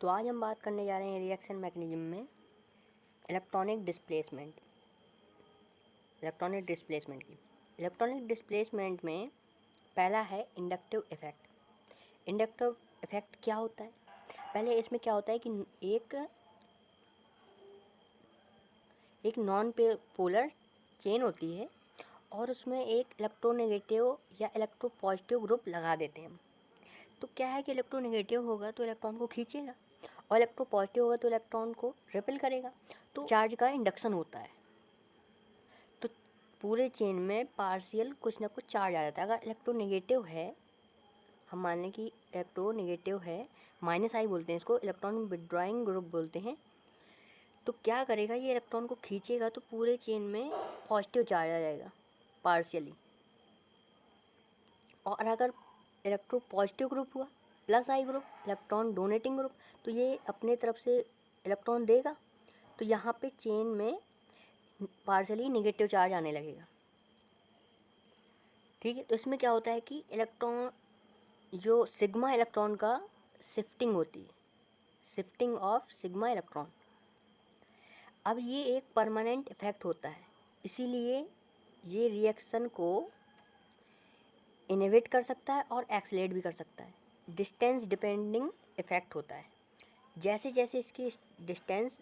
तो आज हम बात करने जा रहे हैं रिएक्शन मैकेनिज्म में इलेक्ट्रॉनिक डिस्प्लेसमेंट की। इलेक्ट्रॉनिक डिस्प्लेसमेंट में पहला है इंडक्टिव इफ़ेक्ट। इंडक्टिव इफ़ेक्ट क्या होता है? पहले इसमें क्या होता है कि एक नॉन पोलर चेन होती है और उसमें एक इलेक्ट्रोनेगेटिव या इलेक्ट्रोपॉजिटिव ग्रुप लगा देते हैं हम। तो क्या है कि इलेक्ट्रोनेगेटिव होगा तो इलेक्ट्रॉन को खींचेगा और इलेक्ट्रोपॉजिटिव होगा तो इलेक्ट्रॉन को रिपेल करेगा। तो चार्ज का इंडक्शन होता है, तो पूरे चेन में पार्शियल कुछ ना कुछ चार्ज आ जाता है। अगर इलेक्ट्रोनेगेटिव है, हम मान लें कि इलेक्ट्रोनेगेटिव है, माइनस आई बोलते हैं इसको, इलेक्ट्रॉन विड्रॉइंग ग्रुप बोलते हैं। तो क्या करेगा, ये इलेक्ट्रॉन को खींचेगा तो पूरे चेन में पॉजिटिव चार्ज आ जाएगा पार्शियली। और अगर इलेक्ट्रो पॉजिटिव ग्रुप हुआ, प्लस आई ग्रुप, इलेक्ट्रॉन डोनेटिंग ग्रुप, तो ये अपने तरफ से इलेक्ट्रॉन देगा, तो यहाँ पे चेन में पार्शियली नेगेटिव चार्ज आने लगेगा। ठीक है, तो इसमें क्या होता है कि इलेक्ट्रॉन जो सिग्मा इलेक्ट्रॉन का शिफ्टिंग होती है, शिफ्टिंग ऑफ सिग्मा इलेक्ट्रॉन। अब ये एक परमानेंट इफेक्ट होता है, इसीलिए ये रिएक्शन को इनहिबिट कर सकता है और एक्सेलरेट भी कर सकता है। डिस्टेंस डिपेंडिंग इफेक्ट होता है, जैसे जैसे इसकी डिस्टेंस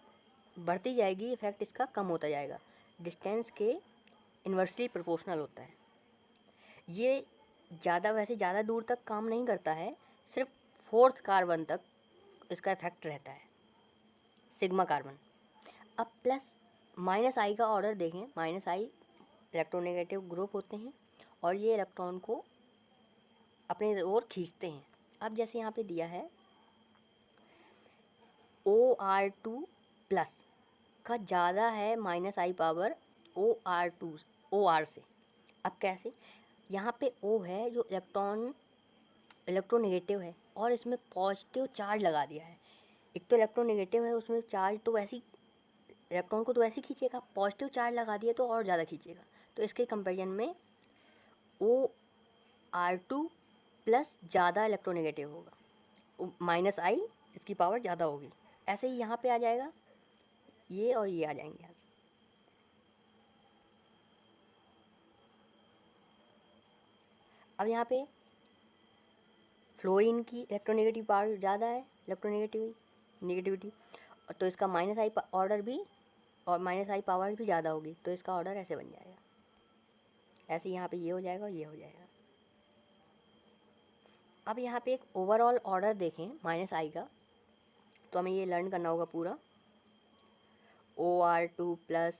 बढ़ती जाएगी इफेक्ट इसका कम होता जाएगा। डिस्टेंस के इन्वर्सली प्रोपोर्शनल होता है। ये वैसे ज़्यादा दूर तक काम नहीं करता है, सिर्फ 4th कार्बन तक इसका इफेक्ट रहता है, सिग्मा कार्बन। अब प्लस माइनस आई का ऑर्डर देखें, माइनस आई इलेक्ट्रोनेगेटिव ग्रुप होते हैं और ये इलेक्ट्रॉन को अपने ओर खींचते हैं। अब जैसे यहाँ पे दिया है OR2 प्लस का ज़्यादा है माइनस आई पावर OR से। अब कैसे? यहाँ पे O है जो इलेक्ट्रोनेगेटिव है और इसमें पॉजिटिव चार्ज लगा दिया है। एक तो इलेक्ट्रोनेगेटिव है, उसमें चार्ज तो वैसे इलेक्ट्रॉन को तो वैसे खींचेगा, पॉजिटिव चार्ज लगा दिया तो और ज़्यादा खींचेगा। तो इसके कंपेरिजन में OR2 प्लस ज़्यादा इलेक्ट्रोनेगेटिव होगा, माइनस आई इसकी पावर ज़्यादा होगी। ऐसे ही यहाँ पे आ जाएगा, ये और ये आ जाएंगे यहाँ से। अब यहाँ पे फ्लोरीन की इलेक्ट्रोनेगेटिव पावर ज़्यादा है, नेगेटिविटी, तो इसका माइनस आई ऑर्डर भी और माइनस आई पावर भी ज़्यादा होगी, तो इसका ऑर्डर ऐसे बन जाएगा। ऐसे यहाँ पे ये हो जाएगा और ये हो जाएगा। अब यहाँ पे एक ओवरऑल ऑर्डर देखें माइनस आई का, तो हमें ये लर्न करना होगा पूरा। OR2 plus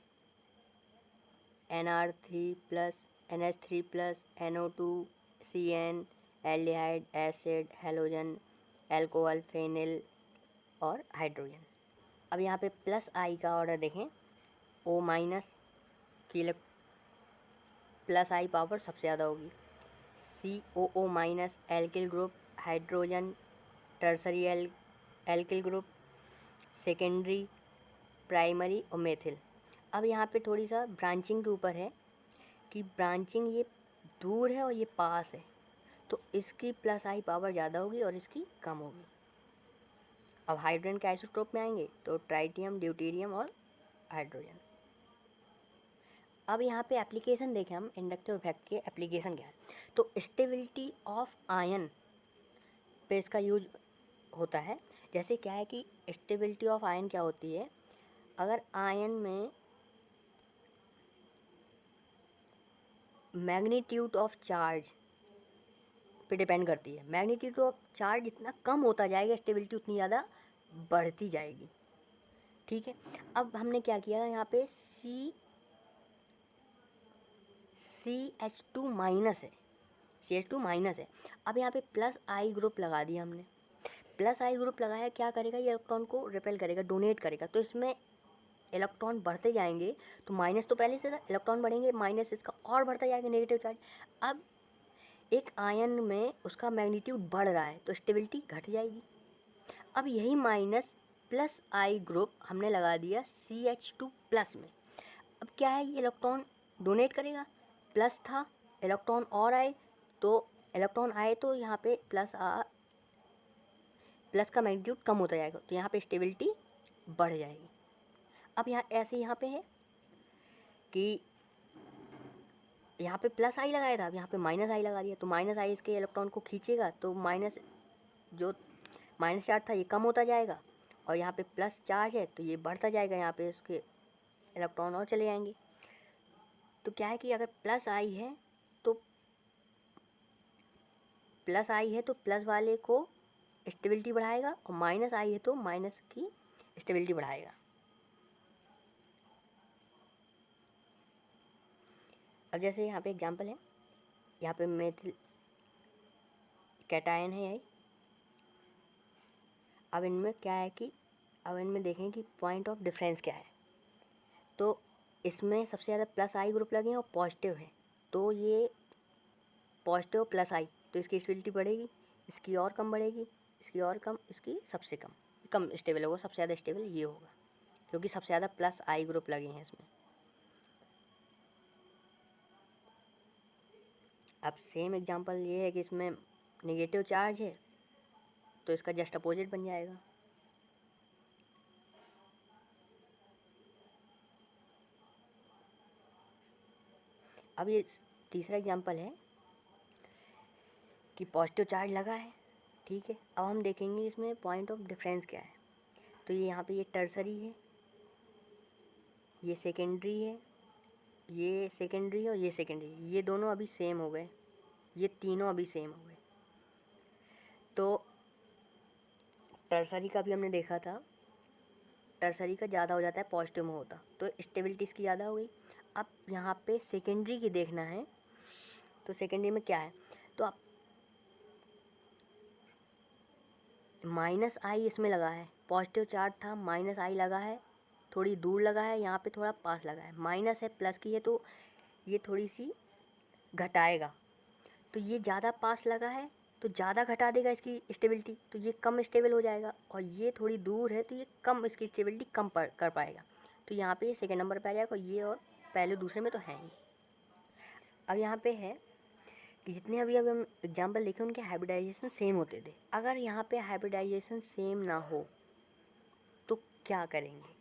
NR3 plus NH3 plus NO2 CN aldehyde acid halogen alcohol phenyl और हाइड्रोजन। अब यहाँ पे प्लस आई का ऑर्डर देखें, O माइनस की प्लस आई पावर सबसे ज़्यादा होगी, COO minus alkyl group, hydrogen tertiary alkyl group, secondary, primary और मेथिल। अब यहाँ पे थोड़ी सा ब्रांचिंग के ऊपर है कि ब्रांचिंग ये दूर है और ये पास है, तो इसकी प्लस आई पावर ज़्यादा होगी और इसकी कम होगी। अब हाइड्रोजन के आइसोटोप में आएंगे तो ट्राइटियम, ड्यूटेरियम और हाइड्रोजन। अब यहाँ पे एप्लीकेशन देखें हम, इंडक्टिव इफेक्ट के एप्लीकेशन क्या है। तो स्टेबिलिटी ऑफ आयन पे इसका यूज होता है। जैसे क्या है कि स्टेबिलिटी ऑफ आयन क्या होती है, अगर आयन में मैग्नीट्यूड ऑफ चार्ज पे डिपेंड करती है। मैग्नीट्यूड ऑफ चार्ज जितना कम होता जाएगा स्टेबिलिटी उतनी ज़्यादा बढ़ती जाएगी। ठीक है, अब हमने क्या किया, यहाँ पे CH2 माइनस है, CH2 माइनस है। अब यहाँ पे प्लस आई ग्रुप लगा दिया हमने। प्लस आई ग्रुप लगाया, क्या करेगा, ये इलेक्ट्रॉन को रिपेल करेगा, डोनेट करेगा, तो इसमें इलेक्ट्रॉन बढ़ते जाएंगे। तो माइनस तो पहले से था, इलेक्ट्रॉन बढ़ेंगे, माइनस इसका और बढ़ता जाएगा नेगेटिव चार्ज। अब एक आयन में उसका मैग्नीट्यूड बढ़ रहा है तो स्टेबिलिटी घट जाएगी। अब यही माइनस प्लस आई ग्रुप हमने लगा दिया CH2 प्लस में। अब क्या है, ये इलेक्ट्रॉन डोनेट करेगा, प्लस था, इलेक्ट्रॉन और आए तो यहाँ पे प्लस प्लस का मैग्नीट्यूड कम होता जाएगा, तो यहाँ पे स्टेबिलिटी बढ़ जाएगी। अब यहाँ ऐसे यहाँ पे है कि यहाँ पे प्लस आई लगाया था, अब यहाँ पे माइनस आई लगा दिया, तो माइनस आई इसके इलेक्ट्रॉन को खींचेगा, तो माइनस जो माइनस चार्ज था ये कम होता जाएगा, और यहाँ पे प्लस चार्ज है तो ये बढ़ता जाएगा, यहाँ पे इसके इलेक्ट्रॉन और चले जाएंगे। तो क्या है कि अगर प्लस आई है तो प्लस वाले को स्टेबिलिटी बढ़ाएगा, और माइनस आई है तो माइनस की स्टेबिलिटी बढ़ाएगा। अब जैसे यहाँ पे एग्जांपल है, यहाँ पे मेथिल कैटायन है यही। अब इनमें क्या है कि अब इनमें देखें कि पॉइंट ऑफ डिफरेंस क्या है। तो इसमें सबसे ज़्यादा प्लस आई ग्रुप लगे हैं और पॉजिटिव है, तो ये पॉजिटिव प्लस आई, तो इसकी स्टेबिलिटी बढ़ेगी, इसकी और कम बढ़ेगी, इसकी और कम, इसकी सबसे कम स्टेबल होगा, सबसे ज़्यादा स्टेबल ये होगा, क्योंकि सबसे ज़्यादा प्लस आई ग्रुप लगे हैं इसमें। अब सेम एग्जांपल ये है कि इसमें नेगेटिव चार्ज है, तो इसका जस्ट अपोजिट बन जाएगा। अब ये तीसरा एग्जांपल है कि पॉजिटिव चार्ज लगा है, ठीक है। अब हम देखेंगे इसमें पॉइंट ऑफ डिफरेंस क्या है। तो ये यहाँ पे ये टर्सरी है, ये सेकेंडरी है, ये सेकेंडरी है और ये सेकेंडरी है, ये दोनों अभी सेम हो गए, ये तीनों अभी सेम हो गए। तो टर्सरी का भी हमने देखा था, टर्सरी का ज़्यादा हो जाता है, पॉजिटिव में होता, तो स्टेबिलिटी इसकी ज़्यादा हो गई। अब यहाँ पे सेकेंडरी की देखना है, तो सेकेंडरी में क्या है, तो आप माइनस आई इसमें लगा है, पॉजिटिव चार्ज था, माइनस आई लगा है, थोड़ी दूर लगा है, यहाँ पे थोड़ा पास लगा है, माइनस है प्लस की है तो ये थोड़ी सी घटाएगा, तो ये ज़्यादा पास लगा है तो ज़्यादा घटा देगा इसकी स्टेबिलिटी, तो ये कम स्टेबल हो जाएगा, और ये थोड़ी दूर है तो ये कम, इसकी स्टेबिलिटी कम कर पाएगा, तो यहाँ पे ये सेकेंड नंबर पे आ जाएगा, ये और पहले दूसरे में तो है ही। अब यहाँ पे है कि जितने अभी हम एग्जाम्पल देखे उनके हाइब्रिडाइजेशन सेम होते थे। अगर यहाँ पे हाइब्रिडाइजेशन सेम ना हो तो क्या करेंगे,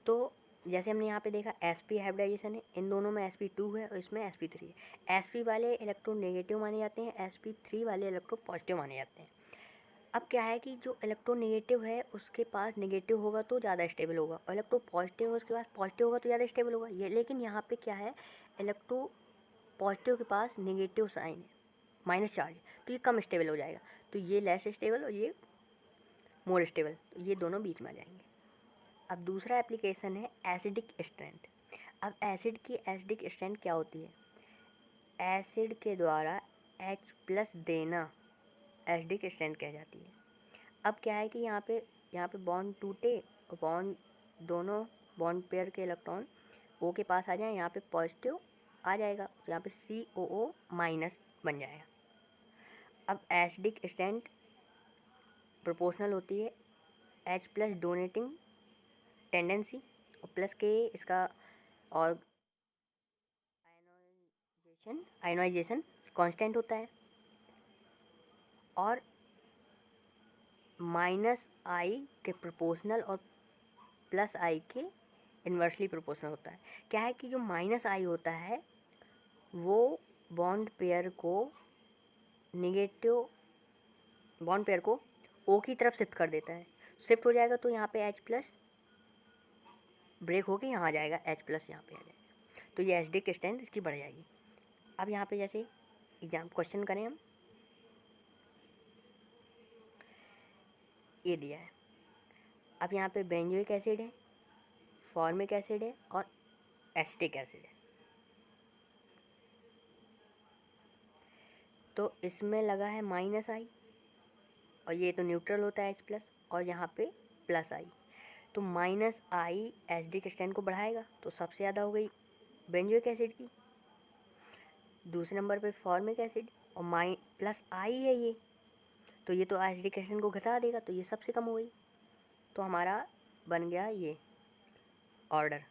तो जैसे हमने यहाँ पे देखा sp हाइब्रिडाइजेशन है, इन दोनों में sp2 है और इसमें sp3 है। sp वाले इलेक्ट्रॉन नेगेटिव माने जाते हैं, sp3 वाले इलेक्ट्रॉन पॉजिटिव माने जाते हैं। अब क्या है कि जो इलेक्ट्रॉन नेगेटिव है उसके पास नेगेटिव होगा तो ज़्यादा स्टेबल होगा, और इलेक्ट्रॉन पॉजिटिव है उसके पास पॉजिटिव होगा तो ज़्यादा स्टेबल होगा। ये लेकिन यहाँ पे क्या है, इलेक्ट्रॉन पॉजिटिव के पास नेगेटिव साइन है, माइनस चार्ज, तो ये कम स्टेबल हो जाएगा, तो ये लेस स्टेबल और ये मोर स्टेबल, तो ये दोनों बीच में आ जाएंगे। अब दूसरा एप्लीकेशन है एसिडिक स्ट्रेंथ। अब एसिड की एसिडिक स्ट्रेंथ क्या होती है, एसिड के द्वारा H+ देना एसिडिक स्ट्रेंथ कह जाती है। अब क्या है कि यहाँ पे बॉन्ड टूटे और दोनों बॉन्ड पेयर के इलेक्ट्रॉन O के पास आ जाए, यहाँ पे पॉजिटिव आ जाएगा, तो यहाँ पे COO- बन जाएगा। अब एसिडिक स्ट्रेंथ प्रोपोर्शनल होती है H+ डोनेटिंग टेंडेंसी और प्लस के इसका और आयनाइजेशन कांस्टेंट होता है, और -I के प्रोपोर्शनल और +I के इन्वर्सली प्रोपोर्शनल होता है। क्या है कि जो -I होता है वो बॉन्ड पेयर को O की तरफ शिफ्ट कर देता है, शिफ्ट हो जाएगा तो यहाँ पे H+ ब्रेक होके यहाँ आ जाएगा, H+ यहाँ पे आ जाएगा, तो ये एसिडिक स्ट्रेंथ इसकी बढ़ जाएगी। अब यहाँ पे जैसे एग्जाम क्वेश्चन करें हम, ये दिया है। अब यहाँ पे बेंजोइक एसिड है, फॉर्मिक एसिड है और एसिटिक एसिड है। तो इसमें लगा है -I और ये तो न्यूट्रल होता है H+, और यहाँ पे +I, तो -I एसिडिक स्ट्रेंथ को बढ़ाएगा, तो सबसे ज़्यादा हो गई बेंजोइक एसिड की, दूसरे नंबर पे फॉर्मिक एसिड, और +I है ये, तो ये तो एसिडिक स्ट्रेंथ को घटा देगा, तो ये सबसे कम हो गई, तो हमारा बन गया ये ऑर्डर।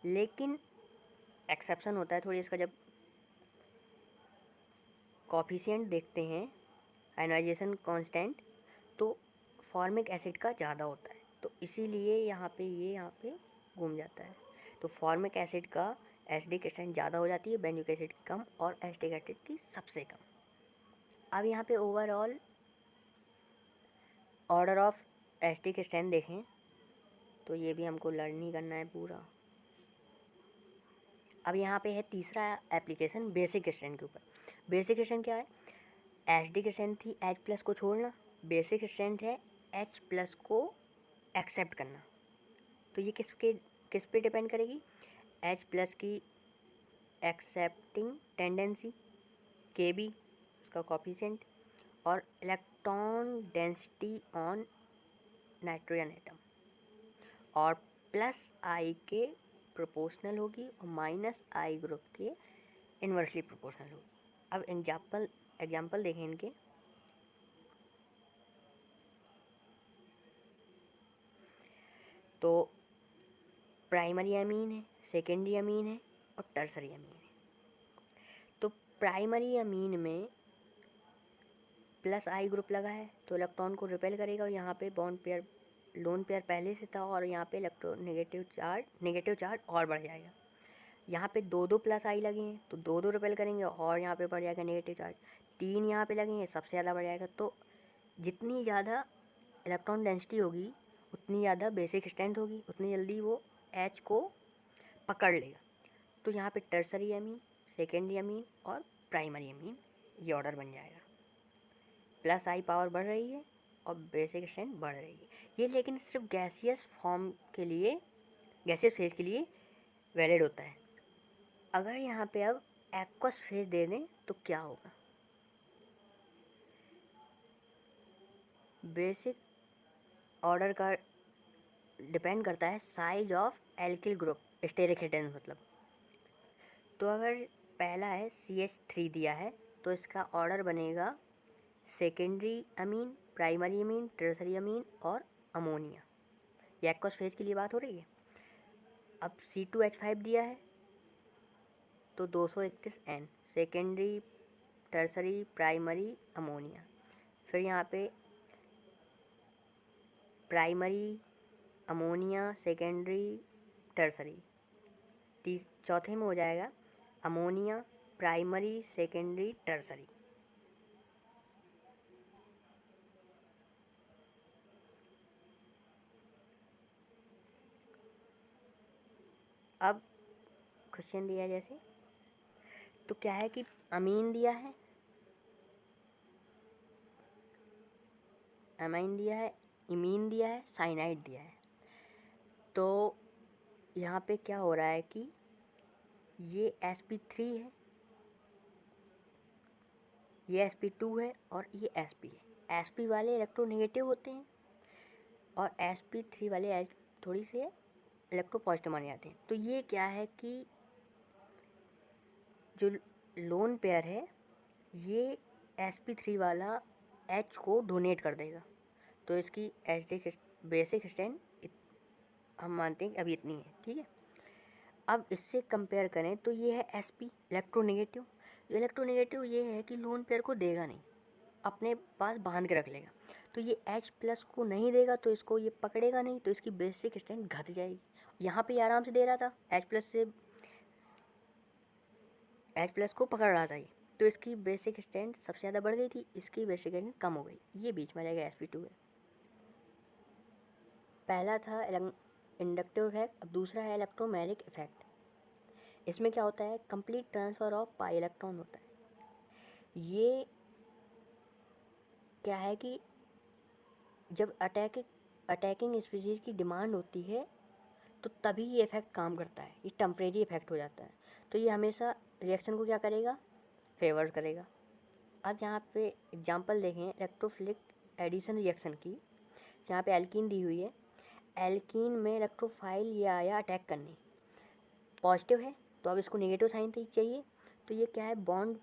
लेकिन एक्सेप्शन होता है थोड़ी इसका, जब कॉफिशिएंट देखते हैं आयनाइजेशन कांस्टेंट तो फॉर्मिक एसिड का ज़्यादा होता है, तो इसीलिए यहाँ पे घूम जाता है। तो फॉर्मिक एसिड का एसिडिक स्ट्रेंथ ज़्यादा हो जाती है, बेंजोइक एसिड की कम और एसिटिक एसिड की सबसे कम। अब यहाँ पे overall order of acidic strength देखें तो ये भी हमको लर्न ही करना है पूरा। अब यहाँ पे है तीसरा एप्लीकेशन बेसिक स्ट्रेंथ के ऊपर। बेसिक स्ट्रेंथ क्या है? एसिडिक स्ट्रेंथ थी H+ को छोड़ना, बेसिक स्ट्रेंथ है H+ को एक्सेप्ट करना। तो ये किस पे डिपेंड करेगी? H+ की एक्सेप्टिंग टेंडेंसी, Kb उसका कोफिशिएंट, और electron density on nitrogen atom, और +I के प्रोपोर्शनल होगी और -I ग्रुप के इन्वर्सली प्रोपोर्शनल होगी। अब एग्जाम्पल देखें इनके। तो प्राइमरी अमीन है, सेकेंडरी अमीन है और टर्सरी अमीन है। तो प्राइमरी अमीन में +I ग्रुप लगा है तो इलेक्ट्रॉन को रिपेल करेगा, और यहाँ पे बॉन्ड पेयर लोन पेयर पहले से था और यहाँ पे नेगेटिव चार्ज और बढ़ जाएगा। यहाँ पे 2 +I लगे हैं तो 2 रिपेल करेंगे और यहाँ पे बढ़ जाएगा नेगेटिव चार्ज। 3 यहाँ पे लगेंगे, सबसे ज़्यादा बढ़ जाएगा। तो जितनी ज़्यादा इलेक्ट्रॉन डेंसिटी होगी उतनी ज़्यादा बेसिक स्ट्रेंथ होगी, उतनी जल्दी वो H को पकड़ लेगा। तो यहाँ पे टर्सरी अमीन, सेकेंडरी अमीन और प्राइमरी अमीन ये ऑर्डर बन जाएगा। +I पावर बढ़ रही है और बेसिक स्ट्रेंथ बढ़ रही है। ये लेकिन सिर्फ गैसियस फेज के लिए वैलिड होता है। अगर यहाँ पे अब एक्वस फेज दे दें तो क्या होगा? बेसिक ऑर्डर का डिपेंड करता है size of alkyl group, steric hindrance मतलब। तो अगर पहला है CH3 दिया है तो इसका ऑर्डर बनेगा secondary amine, primary amine, tertiary amine और अमोनिया। ये एक्वस फेज के लिए बात हो रही है। अब C2H5 दिया है तो 231N, secondary, tertiary, primary, ammonia. फिर यहाँ पे प्राइमरी, अमोनिया, सेकेंडरी, टर्सरी। चौथे में हो जाएगा अमोनिया, प्राइमरी, सेकेंडरी, टर्सरी। अब क्वेश्चन दिया जैसे, तो क्या है कि अमीन दिया है, अमाइन दिया है, इमीन दिया है, साइनाइड दिया है। तो यहाँ पे क्या हो रहा है कि ये sp3 है, ये sp2 है और ये sp है। sp वाले इलेक्ट्रोनेगेटिव होते हैं और sp3 वाले थोड़ी से इलेक्ट्रोपॉजिटिव माने जाते हैं। तो ये क्या है कि जो लोन पेयर है ये sp3 वाला H को डोनेट कर देगा, तो इसकी बेसिक स्ट्रेंथ हम मानते हैं कि अभी इतनी है, ठीक है। अब इससे कंपेयर करें तो ये है sp इलेक्ट्रोनेगेटिव। इलेक्ट्रोनेगेटिव ये है कि लोन पेयर को देगा नहीं, अपने पास बांध के रख लेगा। तो ये H+ को नहीं देगा तो इसको ये पकड़ेगा नहीं, तो इसकी बेसिक स्ट्रेंथ घट जाएगी। यहाँ पे आराम से दे रहा था, H+ को पकड़ रहा था ये, तो इसकी बेसिक स्ट्रेंथ सबसे ज़्यादा बढ़ गई थी, इसकी बेसिक स्ट्रेंथ कम हो गई। ये बीच में जाएगा sp2 है। पहला था इंडक्टिव इफेक्ट, अब दूसरा है इलेक्ट्रोमैग्नेटिक इफेक्ट। इसमें क्या होता है? Complete transfer of pi electron होता है। ये क्या है कि जब अटैकिंग स्पीशीज़ की डिमांड होती है तो तभी ये इफ़ेक्ट काम करता है, ये टेम्परेरी इफ़ेक्ट हो जाता है। तो ये हमेशा रिएक्शन को क्या करेगा? फेवर करेगा। अब यहाँ पे एग्जांपल देखें इलेक्ट्रोफिलिक एडिशन रिएक्शन की। यहाँ पे एल्कीन दी हुई है, एल्कीन में इलेक्ट्रोफाइल ये आया अटैक करने, पॉजिटिव है तो अब इसको नेगेटिव साइन चाहिए। तो ये क्या है? बॉन्ड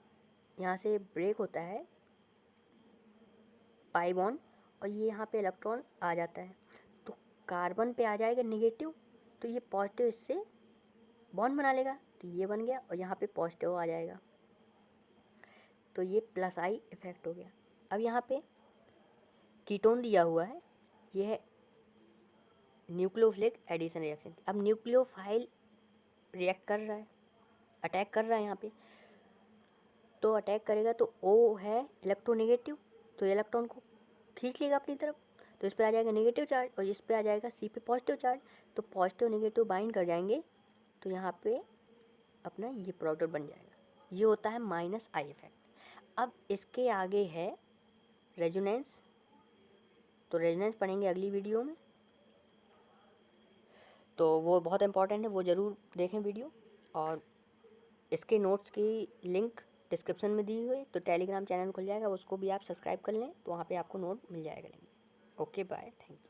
यहाँ से ब्रेक होता है, पाई बॉन्ड, और ये यहाँ पे इलेक्ट्रॉन आ जाता है तो कार्बन पे आ जाएगा नेगेटिव, तो ये पॉजिटिव इससे बॉन्ड बना लेगा, तो ये बन गया और यहाँ पे पॉजिटिव आ जाएगा, तो ये +I इफेक्ट हो गया। अब यहाँ पे कीटोन दिया हुआ है, ये है न्यूक्लियोफिलिक एडिशन रिएक्शन। अब न्यूक्लियोफाइल रिएक्ट कर रहा है, अटैक कर रहा है यहाँ पे, तो अटैक करेगा तो O है इलेक्ट्रोनेगेटिव, तो इलेक्ट्रॉन को खींच लेगा अपनी तरफ, तो इस पे आ जाएगा नेगेटिव चार्ज और इस पे आ जाएगा C पे पॉजिटिव चार्ज, तो पॉजिटिव नेगेटिव बाइंड कर जाएंगे, तो यहाँ पे अपना ये प्रोडक्ट बन जाएगा। ये होता है माइनस आई इफेक्ट। अब इसके आगे है रेजोनेंस, तो रेजोनेंस पढ़ेंगे अगली वीडियो में, तो वो बहुत इंपॉर्टेंट है, वो ज़रूर देखें वीडियो। और इसके नोट्स की लिंक डिस्क्रिप्शन में दी हुई है, तो टेलीग्राम चैनल खुल जाएगा, उसको भी आप सब्सक्राइब कर लें, तो वहाँ पे आपको नोट मिल जाएगा। Okay bye, thank you.